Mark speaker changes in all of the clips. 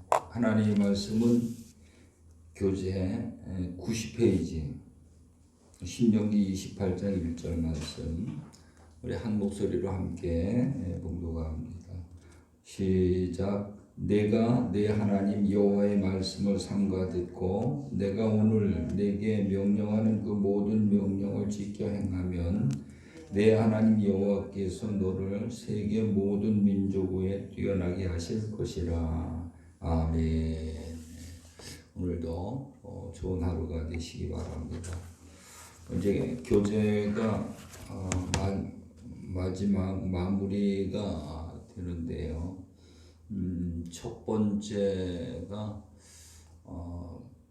Speaker 1: 하나님의 말씀은 교재 90페이지 신명기 28장 1절 말씀 우리 한 목소리로 함께 봉독합니다. 시작. 내가 내 하나님 여호와의 말씀을 삼가 듣고 내가 오늘 내게 명령하는 그 모든 명령을 지켜 행하면 내 하나님 여호와께서 너를 세계 모든 민족 위에 뛰어나게 하실 것이라. 아멘. 오늘도 좋은 하루가 되시기 바랍니다. 이제 교재가 마지막 마무리가 되는데요. 첫 번째가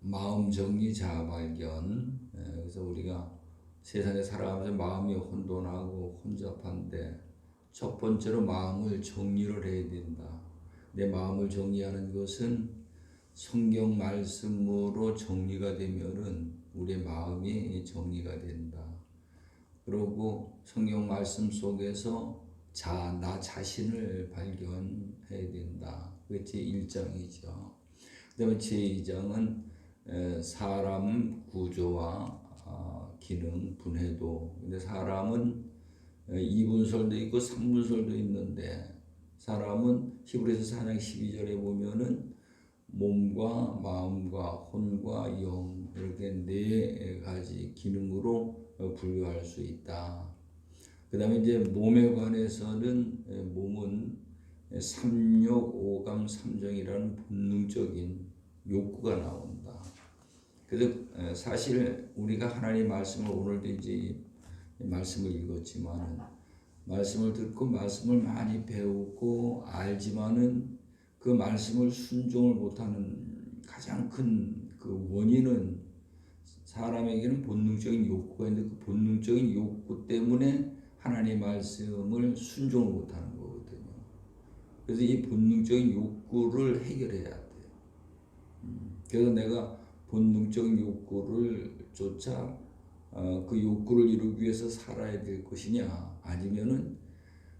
Speaker 1: 마음 정리 자아 발견. 그래서 우리가 세상에 살아가면서 마음이 혼돈하고 혼잡한데 첫 번째로 마음을 정리를 해야 된다. 내 마음을 정리하는 것은 성경 말씀으로 정리가 되면은 우리의 마음이 정리가 된다. 그리고 성경 말씀 속에서 나 자신을 발견해야 된다. 그게 제1장이죠. 그 다음에 제2장은 사람 구조와 기능, 분해도. 근데 사람은 2분설도 있고 3분설도 있는데 사람은 히브리서 4장 12절에 보면은 몸과 마음과 혼과 영 이렇게 네 가지 기능으로 분류할 수 있다. 그 다음에 이제 몸에 관해서는 몸은 삼욕, 오감, 삼정이라는 본능적인 욕구가 나온다. 그래서 사실 우리가 하나님의 말씀을 오늘도 이제 말씀을 읽었지만 말씀을 듣고 말씀을 많이 배우고 알지만은 그 말씀을 순종을 못하는 가장 큰 그 원인은 사람에게는 본능적인 욕구가 있는데 그 본능적인 욕구 때문에 하나님의 말씀을 순종을 못하는 거거든요. 그래서 이 본능적인 욕구를 해결해야 돼요. 그래서 내가 본능적인 욕구를 쫓아 그 욕구를 이루기 위해서 살아야 될 것이냐 아니면은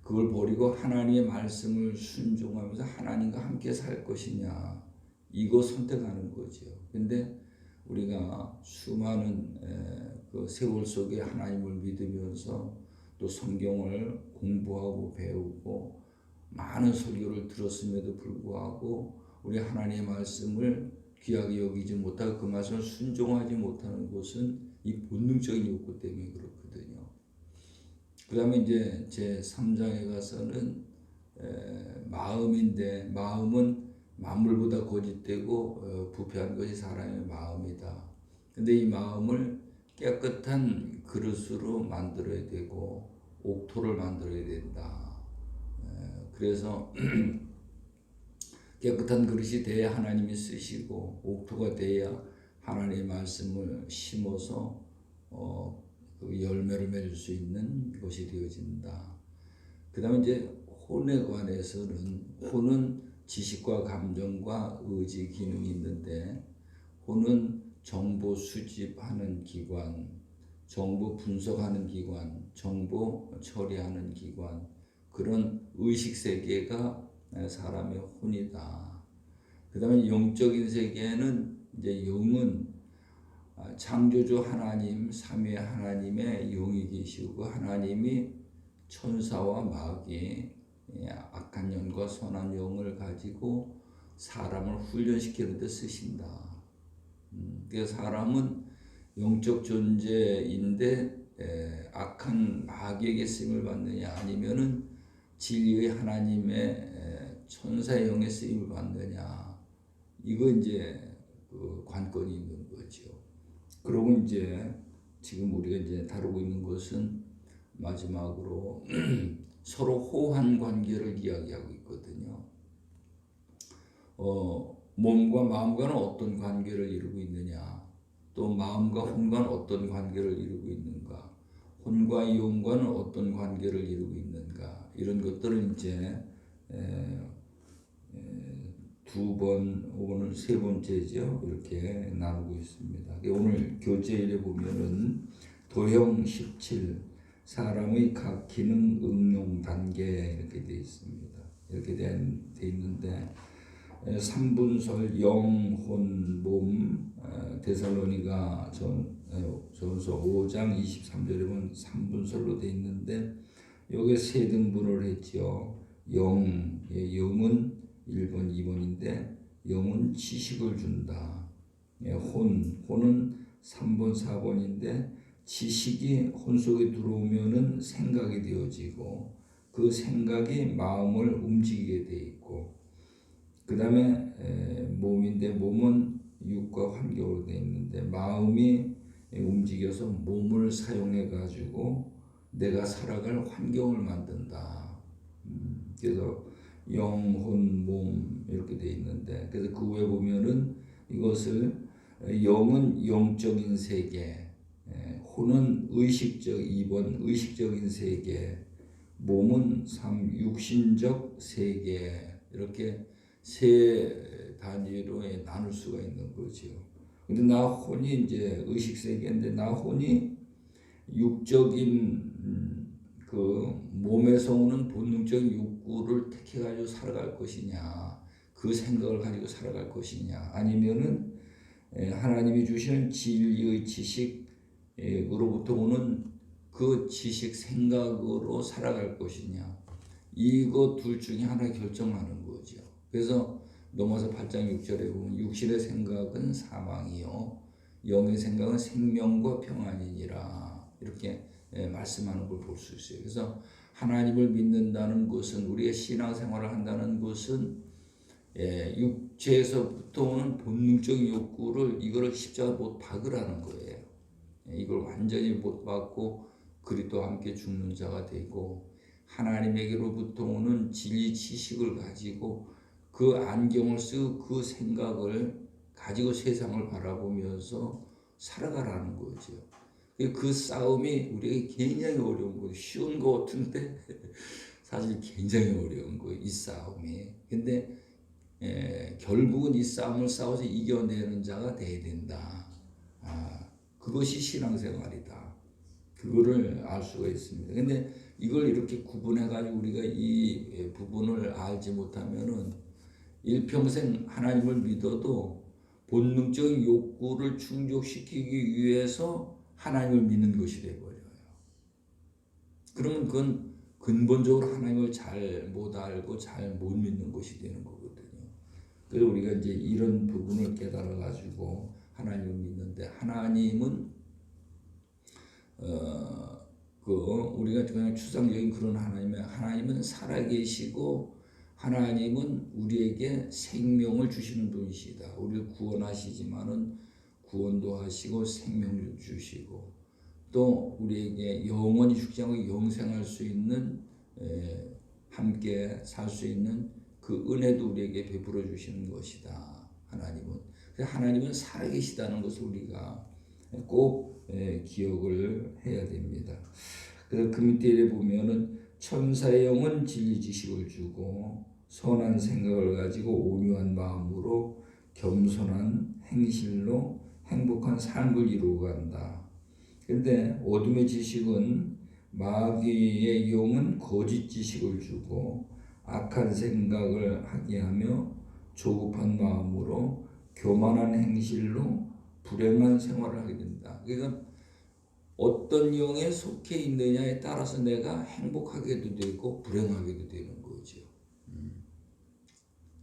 Speaker 1: 그걸 버리고 하나님의 말씀을 순종하면서 하나님과 함께 살 것이냐 이거 선택하는 거죠. 근데 우리가 수많은 그 세월 속에 하나님을 믿으면서 또 성경을 공부하고 배우고 많은 설교를 들었음에도 불구하고 우리 하나님의 말씀을 귀하게 여기지 못하고 그 말씀을 순종하지 못하는 것은 이 본능적인 욕구 때문에 그렇거든요. 그 다음에 이제 제 3장에 가서는 마음인데 마음은 만물보다 거짓되고 부패한 것이 사람의 마음이다. 근데 이 마음을 깨끗한 그릇으로 만들어야 되고 옥토를 만들어야 된다. 그래서 깨끗한 그릇이 돼야 하나님이 쓰시고 옥토가 돼야 하나님의 말씀을 심어서 그 열매를 맺을 수 있는 것이 되어진다. 그 다음에 이제 혼에 관해서는 혼은 지식과 감정과 의지 기능이 있는데 혼은 정보 수집하는 기관, 정보 분석하는 기관, 정보 처리하는 기관 그런 의식 세계가 사람의 혼이다. 그 다음에 영적인 세계는 이제 영은 창조주 하나님, 삼위 하나님의 영이 계시고 하나님이 천사와 마귀 악한 영과 선한 영을 가지고 사람을 훈련시키는 데 쓰신다. 그래서 사람은 영적 존재인데 악한 마귀에게 쓰임을 받느냐 아니면은 진리의 하나님의 천사의 영에 쓰임을 받느냐 이거 이제 그 관건이 있는 거죠. 그리고 이제 지금 우리가 이제 다루고 있는 것은 마지막으로 서로 호환 관계를 이야기하고 있거든요. 몸과 마음과는 어떤 관계를 이루고 있느냐, 또 마음과 혼과는 어떤 관계를 이루고 있는가, 혼과 영과는 어떤 관계를 이루고 있는가 이런 것들을 이제 두 번, 오늘 세 번째죠. 이렇게 나누고 있습니다. 오늘 교재에 보면은 도형 17 사람의 각 기능 응용 단계 이렇게 되어 있습니다. 이렇게 돼 있는데 삼분설 영혼 몸 데살로니가 전서 5장 23절에 보면 삼분설로 돼 있는데 여기에 세 등분을 했죠. 영은 1번, 2번인데 영은 지식을 준다. 혼은 3번, 4번인데 지식이 혼 속에 들어오면은 생각이 되어지고 그 생각이 마음을 움직이게 돼 있고 그 다음에 몸인데 몸은 육과 환경으로 되어 있는데 마음이 움직여서 몸을 사용해 가지고 내가 살아갈 환경을 만든다. 그래서 영혼 몸 이렇게 되어 있는데 그래서 그 후에 보면은 이것을 영은 영적인 세계, 혼은 의식적 2번 의식적인 세계, 몸은 3 육신적 세계 이렇게 세 단위로 나눌 수가 있는 거죠. 근데 나 혼이 이제 의식 세계인데 나 혼이 육적인 그 몸에서 오는 본능적인 욕구를 택해 가지고 살아갈 것이냐, 그 생각을 가지고 살아갈 것이냐, 아니면은 하나님이 주시는 진리의 지식으로부터 오는 그 지식 생각으로 살아갈 것이냐, 이거 둘 중에 하나 결정하는 거죠. 그래서 로마서 8장 6절에 보면 육신의 생각은 사망이요 영의 생각은 생명과 평안이니라 이렇게 말씀하는 걸 볼 수 있어요. 그래서 하나님을 믿는다는 것은 우리의 신앙생활을 한다는 것은 육체에서부터 오는 본능적인 욕구를 이거를 십자가 못 박으라는 거예요. 이걸 완전히 못 박고 그리스도와 함께 죽는 자가 되고 하나님에게로부터 오는 진리 지식을 가지고 그 안경을 쓰고 그 생각을 가지고 세상을 바라보면서 살아가라는 거죠. 그 싸움이 우리에게 굉장히 어려운 거예요. 쉬운 거 같은데 사실 굉장히 어려운 거예요. 이 싸움이. 근데 결국은 이 싸움을 싸워서 이겨내는 자가 돼야 된다. 그것이 신앙생활이다. 그거를 알 수가 있습니다. 근데 이걸 이렇게 구분해가지고 우리가 이 부분을 알지 못하면은 일평생 하나님을 믿어도 본능적인 욕구를 충족시키기 위해서 하나님을 믿는 것이 되어버려요. 그러면 그건 근본적으로 하나님을 잘 못 알고 잘 못 믿는 것이 되는 거거든요. 그래서 우리가 이제 이런 부분을 깨달아 가지고 하나님을 믿는데 하나님은 우리가 그냥 추상적인 그런 하나님은 살아계시고 하나님은 우리에게 생명을 주시는 분이시다. 우리를 구원하시지만은 구원도 하시고 생명을 주시고 또 우리에게 영원히 죽지 않고 영생할 수 있는 함께 살 수 있는 그 은혜도 우리에게 베풀어 주시는 것이다. 하나님은 살아계시다는 것을 우리가 꼭 기억을 해야 됩니다. 그래서 그 밑에 보면은 천사의 영은 진리 지식을 주고 선한 생각을 가지고 온유한 마음으로 겸손한 행실로 행복한 삶을 이루어간다. 그런데 어둠의 지식은 마귀의 영은 거짓 지식을 주고 악한 생각을 하게 하며 조급한 마음으로 교만한 행실로 불행한 생활을 하게 된다. 그러니까 어떤 영에 속해 있느냐에 따라서 내가 행복하게도 되고 불행하게도 되는 거죠.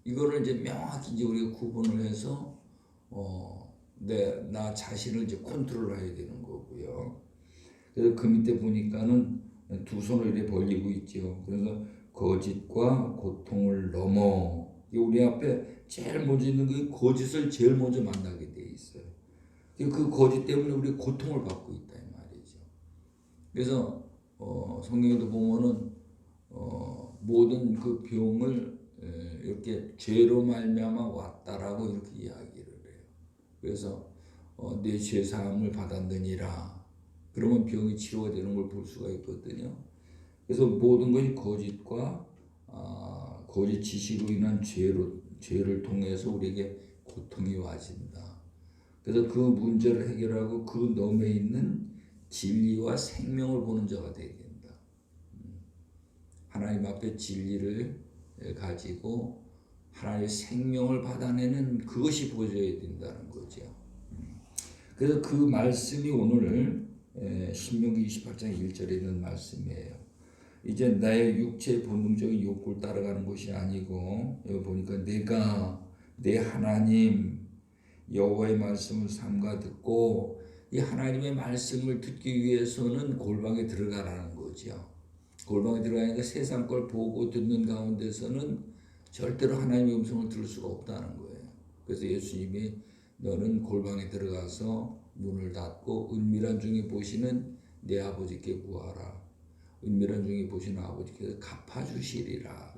Speaker 1: 이거를 이제 명확히 이제 우리가 구분을 해서 나 자신을 이제 컨트롤해야 되는 거고요. 그래서 그 밑에 보니까는 두 손을 이렇게 벌리고 있죠. 그래서 거짓과 고통을 넘어 우리 앞에 제일 먼저 있는 게 거짓을 제일 먼저 만나게 돼 있어요. 그 거짓 때문에 우리 고통을 받고 있다 이 말이죠. 그래서 성경에도 보면은 모든 그 병을 이렇게 죄로 말미암아 왔다라고 이렇게 이야기를 해요. 그래서 내 죄 사함을 받았느니라. 그러면 병이 치료가 되는 걸 볼 수가 있거든요. 그래서 모든 것이 거짓과 거짓 지식으로 인한 죄를 통해서 우리에게 고통이 와진다. 그래서 그 문제를 해결하고 그 너머에 있는 진리와 생명을 보는 자가 되어야 된다. 하나님 앞에 진리를 가지고 하나님의 생명을 받아내는 그것이 보여져야 된다는 거죠. 그래서 그 말씀이 오늘 신명기 28장 1절에 있는 말씀이에요. 이제 나의 육체의 본능적인 욕구를 따라가는 것이 아니고, 여기 보니까 내가 내 하나님 여호와의 말씀을 삼가 듣고, 이 하나님의 말씀을 듣기 위해서는 골방에 들어가라는 거죠. 골방에 들어가니까 세상 걸 보고 듣는 가운데서는 절대로 하나님의 음성을 들을 수가 없다는 거예요. 그래서 예수님이 너는 골방에 들어가서 문을 닫고 은밀한 중에 보시는 내 아버지께 구하라. 은밀한 중에 보시는 아버지께서 갚아주시리라.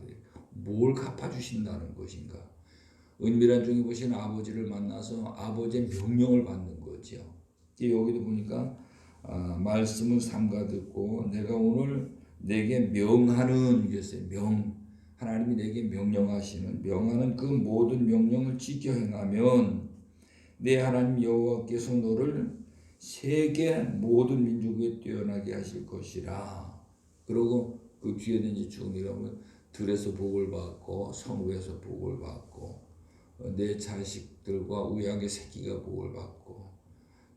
Speaker 1: 뭘 갚아주신다는 것인가? 은밀한 중에 보시는 아버지를 만나서 아버지의 명령을 받는 거죠. 여기도 보니까 말씀을 삼가 듣고 내가 오늘 내게 명하는 이랬어요. 하나님이 내게 명하는 그 모든 명령을 지켜 행하면 내 하나님 여호와께서 너를 세계 모든 민족에 뛰어나게 하실 것이라. 그리고 그 뒤에는 이제 죽음이라면 들에서 복을 받고 성읍에서 복을 받고 내 자식들과 우양의 새끼가 복을 받고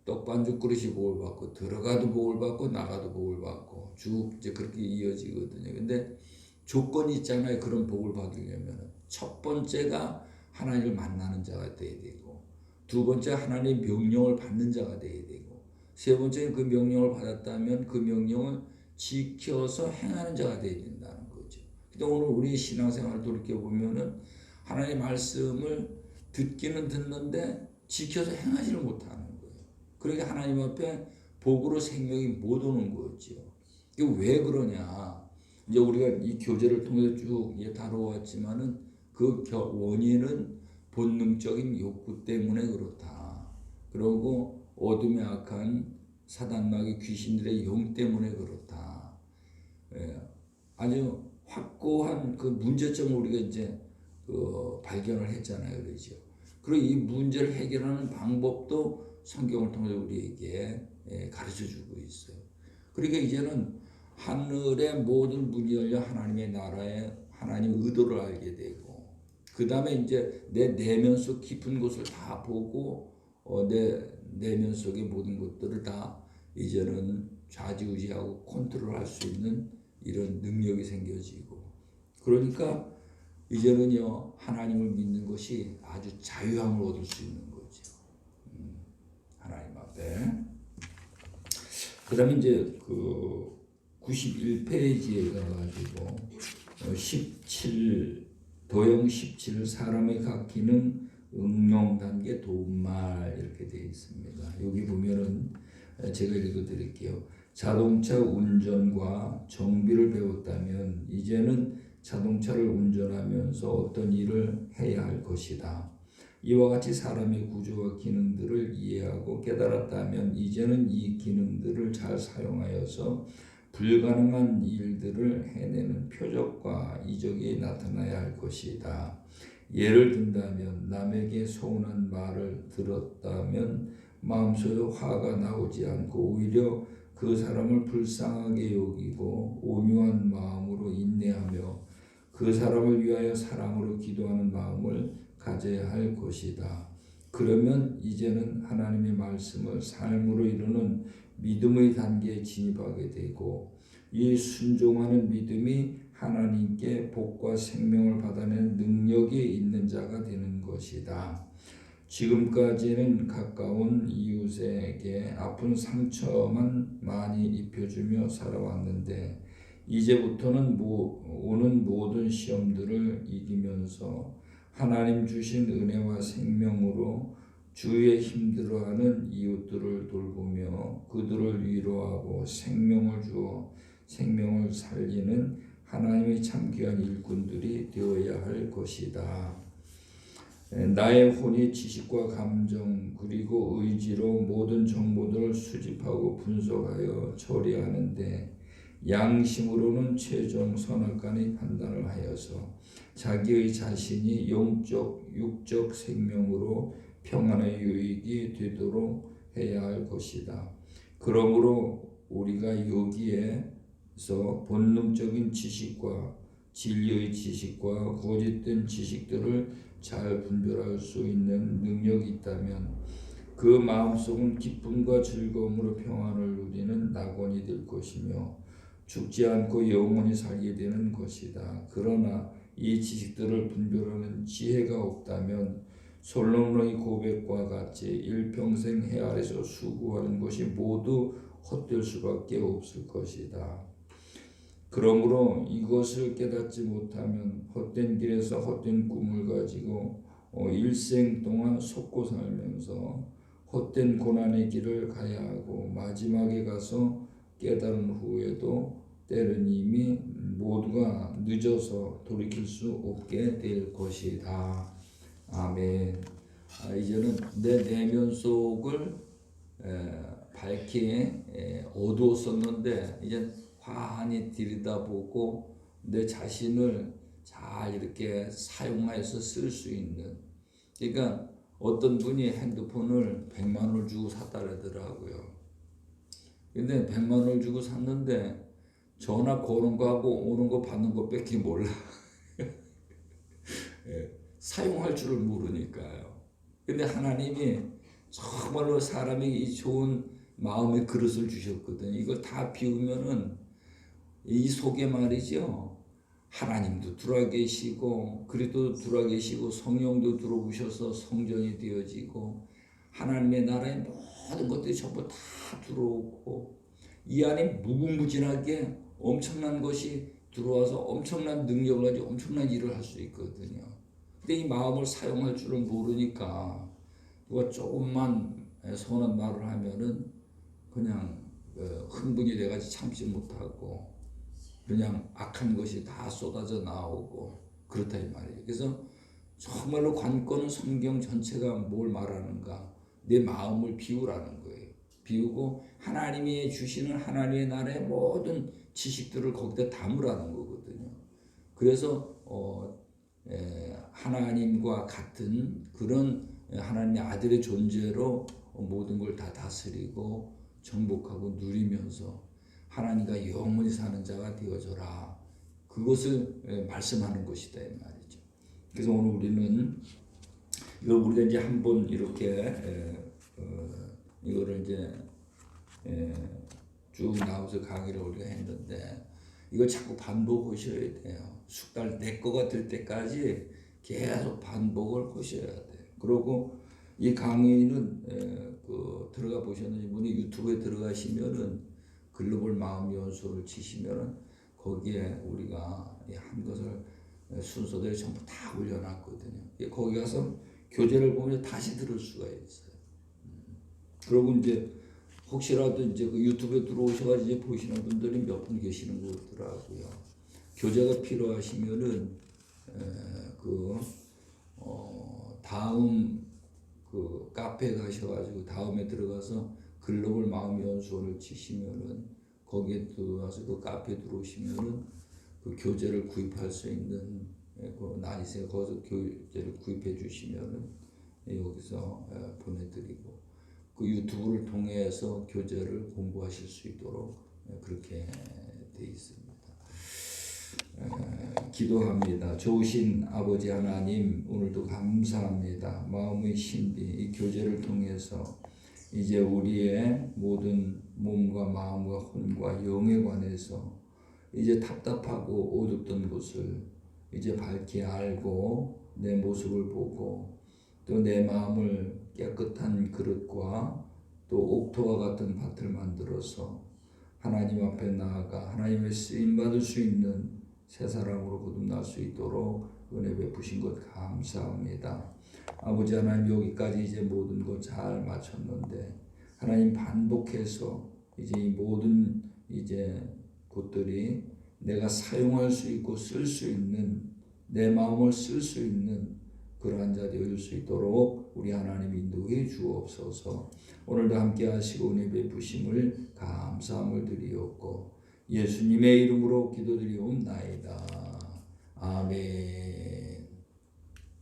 Speaker 1: 떡반죽 그릇이 복을 받고 들어가도 복을 받고 나가도 복을 받고 쭉 이제 그렇게 이어지거든요. 근데 조건이 있잖아요. 그런 복을 받으려면 첫 번째가 하나님을 만나는 자가 돼야 되고, 두 번째 하나님의 명령을 받는 자가 돼야 되고, 세 번째는 그 명령을 받았다면 그 명령을 지켜서 행하는 자가 돼야 된다는 거죠. 근데 오늘 우리 신앙생활을 돌이켜보면은 하나님의 말씀을 듣기는 듣는데 지켜서 행하지를 못하는 거예요. 그러니까 하나님 앞에 복으로 생명이 못 오는 거죠. 이게 왜 그러냐? 이제 우리가 이 교제를 통해서 쭉 다뤄왔지만은 그 원인은 본능적인 욕구 때문에 그렇다. 그리고 어둠의 악한 사단마귀 귀신들의 영 때문에 그렇다. 아주 확고한 그 문제점을 우리가 이제 발견을 했잖아요, 그렇죠? 그리고 이 문제를 해결하는 방법도 성경을 통해서 우리에게 가르쳐주고 있어요. 그러니까 이제는 하늘의 모든 문이 열려 하나님의 나라에 하나님의 의도를 알게 되고, 그 다음에 이제 내 내면 속 깊은 곳을 다 보고 내 내면 속의 모든 것들을 다 이제는 좌지우지하고 컨트롤할 수 있는 이런 능력이 생겨지고, 그러니까 이제는요 하나님을 믿는 것이 아주 자유함을 얻을 수 있는 거죠. 하나님 앞에. 그다음에 이제 그 91페이지에 가가지고 17 도형 17 사람의 각 기능 응용 단계 도움말 이렇게 되어 있습니다. 여기 보면은 제가 읽어드릴게요. 자동차 운전과 정비를 배웠다면 이제는 자동차를 운전하면서 어떤 일을 해야 할 것이다. 이와 같이 사람의 구조와 기능들을 이해하고 깨달았다면 이제는 이 기능들을 잘 사용하여서 불가능한 일들을 해내는 표적과 이적이 나타나야 할 것이다. 예를 든다면 남에게 서운한 말을 들었다면 마음속에 화가 나오지 않고 오히려 그 사람을 불쌍하게 여기고 온유한 마음으로 인내하며 그 사람을 위하여 사랑으로 기도하는 마음을 가져야 할 것이다. 그러면 이제는 하나님의 말씀을 삶으로 이루는 믿음의 단계에 진입하게 되고, 이 순종하는 믿음이 하나님께 복과 생명을 받아내는 능력이 있는 자가 되는 것이다. 지금까지는 가까운 이웃에게 아픈 상처만 많이 입혀주며 살아왔는데 이제부터는 오는 모든 시험들을 이기면서 하나님 주신 은혜와 생명으로 주의 힘들어하는 이웃들을 돌보며 그들을 위로하고 생명을 주어 생명을 살리는 하나님의 참 귀한 일꾼들이 되어야 할 것이다. 나의 혼이 지식과 감정 그리고 의지로 모든 정보들을 수집하고 분석하여 처리하는데 양심으로는 최종 선악간의 판단을 하여서 자기의 자신이 영적 육적 생명으로 평안의 유익이 되도록 해야 할 것이다. 그러므로 우리가 여기에서 본능적인 지식과 진리의 지식과 거짓된 지식들을 잘 분별할 수 있는 능력이 있다면 그 마음속은 기쁨과 즐거움으로 평안을 누리는 낙원이 될 것이며 죽지 않고 영원히 살게 되는 것이다. 그러나 이 지식들을 분별하는 지혜가 없다면 솔로몬의 고백과 같이 일평생 해 아래서 수고하는 것이 모두 헛될 수밖에 없을 것이다. 그러므로 이것을 깨닫지 못하면 헛된 길에서 헛된 꿈을 가지고 일생 동안 속고 살면서 헛된 고난의 길을 가야 하고 마지막에 가서 깨달은 후에도 때는 이미 모두가 늦어서 돌이킬 수 없게 될 것이다. 아멘. 이제는 내 내면 속을 밝히 어두웠었는데 이제 환히 들여다보고 내 자신을 잘 이렇게 사용해서 쓸 수 있는. 그러니까 어떤 분이 핸드폰을 100만 원을 주고 샀다 그러더라고요. 근데 100만 원을 주고 샀는데 전화 거는 거하고 오는 거 받는 거 뺏기 몰라. 사용할 줄을 모르니까요. 근데 하나님이 정말로 사람에게 이 좋은 마음의 그릇을 주셨거든요. 이걸 다 비우면은 이 속에 말이죠. 하나님도 들어와 계시고 그리스도 들어와 계시고 성령도 들어오셔서 성전이 되어지고 하나님의 나라의 모든 것들이 전부 다 들어오고 이 안에 무궁무진하게 엄청난 것이 들어와서 엄청난 능력을 가지고 엄청난 일을 할 수 있거든요. 근데 이 마음을 사용할 줄을 모르니까 누가 조금만 선한 말을 하면은 그냥 흥분이 돼가지고 참지 못하고 그냥 악한 것이 다 쏟아져 나오고 그렇다 이 말이에요. 그래서 정말로 관건은 성경 전체가 뭘 말하는가? 내 마음을 비우라는 거예요. 비우고 하나님이 주시는 하나님의 나라의 모든 지식들을 거기다 담으라는 거거든요. 그래서 하나님과 같은 그런 하나님의 아들의 존재로 모든 걸 다 다스리고 정복하고 누리면서 하나님과 영원히 사는 자가 되어져라. 그것을 말씀하는 것이다 이 말이죠. 그래서 오늘 우리는 이걸 우리가 이제 한번 이렇게 이거를 이제 쭉 나와서 강의를 우리가 했는데 이걸 자꾸 반복하셔야 돼요. 숙달 내 거가 될 때까지 계속 반복을 하셔야 돼요. 그리고 이 강의는 들어가 보셨는지 분이 유튜브에 들어가시면은 글로벌 마음 연수를 치시면은 거기에 우리가 한 것을 순서대로 전부 다 올려놨거든요. 거기 가서 교재를 보면 다시 들을 수가 있어요. 그리고 이제 혹시라도 이제 그 유튜브에 들어오셔가지고 이제 보시는 분들이 몇 분 계시는 것 같더라고요. 교재가 필요하시면은 다음 그 카페에 가셔가지고 다음에 들어가서 글로벌 마음 연수원을 치시면은 거기에 들어가서 그 카페에 들어오시면은 그 교재를 구입할 수 있는 그 나이스에 거기서 교재를 구입해 주시면은 여기서 보내드리고 그 유튜브를 통해서 교재를 공부하실 수 있도록 그렇게 돼 있습니다. 기도합니다. 좋으신 아버지 하나님, 오늘도 감사합니다. 마음의 신비 이 교재를 통해서 이제 우리의 모든 몸과 마음과 혼과 영에 관해서 이제 답답하고 어둡던 것을 이제 밝게 알고 내 모습을 보고 또 내 마음을 깨끗한 그릇과 또 옥토와 같은 밭을 만들어서 하나님 앞에 나아가 하나님의 쓰임 받을 수 있는 새 사람으로 거듭날 수 있도록 은혜 베푸신 것 감사합니다. 아버지 하나님, 여기까지 이제 모든 것 잘 마쳤는데 하나님 반복해서 이제 이 모든 이제 곳들이 내가 사용할 수 있고 쓸 수 있는 내 마음을 쓸 수 있는 그러한 자 되어줄 수 있도록 우리 하나님 인도해 주옵소서. 오늘도 함께 하시고 은혜 베푸심을 감사함을 드리옵고 예수님의 이름으로 기도드리옵나이다. 아멘.